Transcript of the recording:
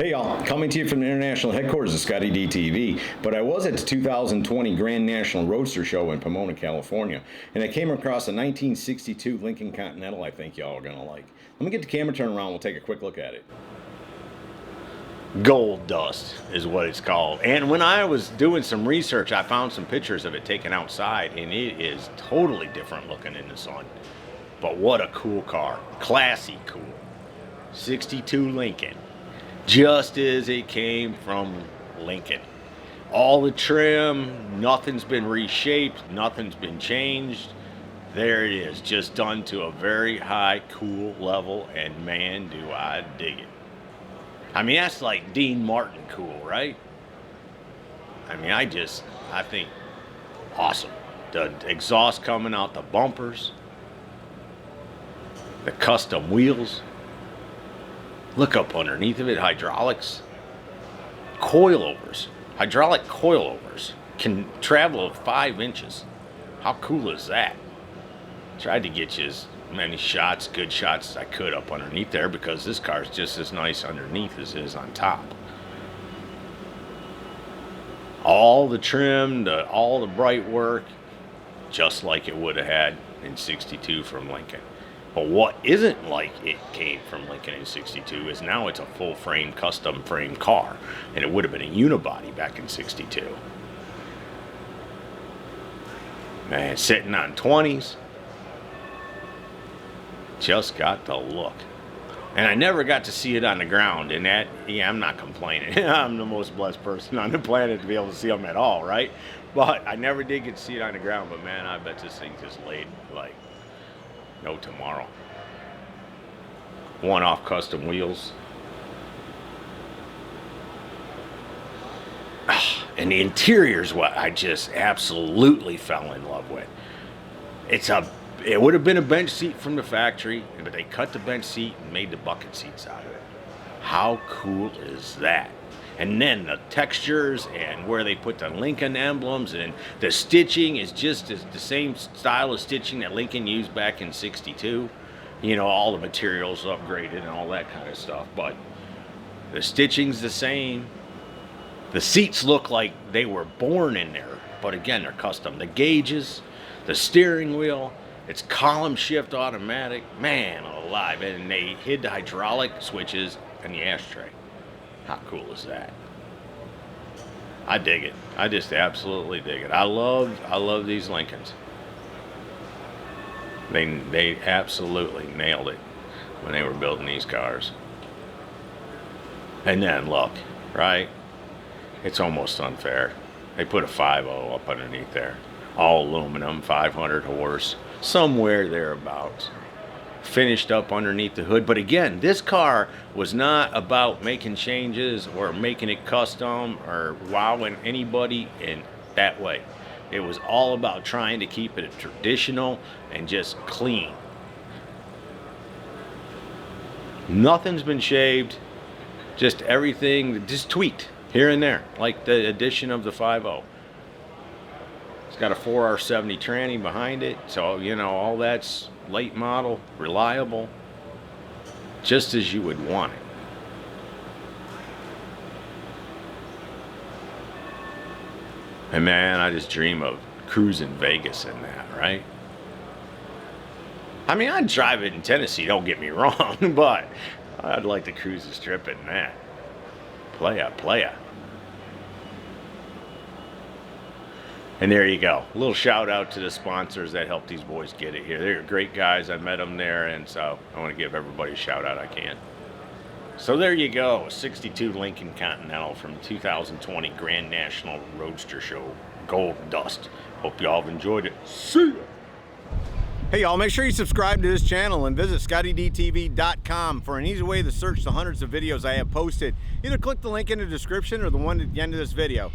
Hey y'all, coming to you from the international headquarters of ScottieDTV, but I was at the 2020 Grand National Roadster Show in Pomona, California, and I came across a 1962 Lincoln Continental I think y'all are going to like. Let me get the camera turned around, we'll take a quick look at it. Gold dust is what it's called. And when I was doing some research, I found some pictures of it taken outside, and it is totally different looking in the sun. But what a cool car. Classy cool. 62 Lincoln. Just as it came from Lincoln. All the trim, nothing's been reshaped, nothing's been changed. There it is, just done to a very high, cool level, and man, do I dig it. I mean, that's like Dean Martin cool, right? I mean, I think awesome. The exhaust coming out the bumpers, the custom wheels. Look up underneath of it, hydraulics, coilovers, hydraulic coilovers can travel 5 inches. How cool is that? Tried to get you as many shots, good shots as I could up underneath there because this car is just as nice underneath as it is on top. All the trim, all the bright work, just like it would have had in 62 from Lincoln. But what isn't like it came from Lincoln in 62 is now it's a full frame, custom frame car. And it would have been a unibody back in 62. Man, sitting on 20s. Just got the look. And I never got to see it on the ground. And that, yeah, I'm not complaining. I'm the most blessed person on the planet to be able to see them at all, right? But I never did get to see it on the ground. But man, I bet this thing just laid like no tomorrow. One-off custom wheels. And the interior's what I just absolutely fell in love with. It would have been a bench seat from the factory, but they cut the bench seat and made the bucket seats out of it. How cool is that? And then the textures and where they put the Lincoln emblems and the stitching is just the same style of stitching that Lincoln used back in 62. You know, all the materials upgraded and all that kind of stuff, but the stitching's the same. The seats look like they were born in there, but again, they're custom. The gauges, the steering wheel, it's column shift automatic. Man alive, and they hid the hydraulic switches in the ashtray. How cool is that? I dig it. I just absolutely dig it. I love these Lincolns. They absolutely nailed it when they were building these cars. And then look, right? It's almost unfair. They put a 5.0 up underneath there. All aluminum, 500 horse, somewhere thereabouts. Finished up underneath the hood. But again, this car was not about making changes or making it custom or wowing anybody in that way. It was all about trying to keep it traditional and just clean. Nothing's been shaved, just everything just tweaked here and there, like the addition of the 5.0. It's got a 4R70 tranny behind it, so you know all that's late model, reliable, just as you would want it. And man, I just dream of cruising Vegas in that, right? I mean, I'd drive it in Tennessee, don't get me wrong, but I'd like to cruise the strip in that. Playa. And there you go. A little shout out to the sponsors that helped these boys get it here. They're great guys. I met them there, and so I want to give everybody a shout out I can. So there you go. A 62 Lincoln Continental from 2020 Grand National Roadster Show. Gold dust. Hope y'all have enjoyed it. See ya. Hey y'all, make sure you subscribe to this channel and visit ScottieDTV.com for an easy way to search the hundreds of videos I have posted. Either click the link in the description or the one at the end of this video.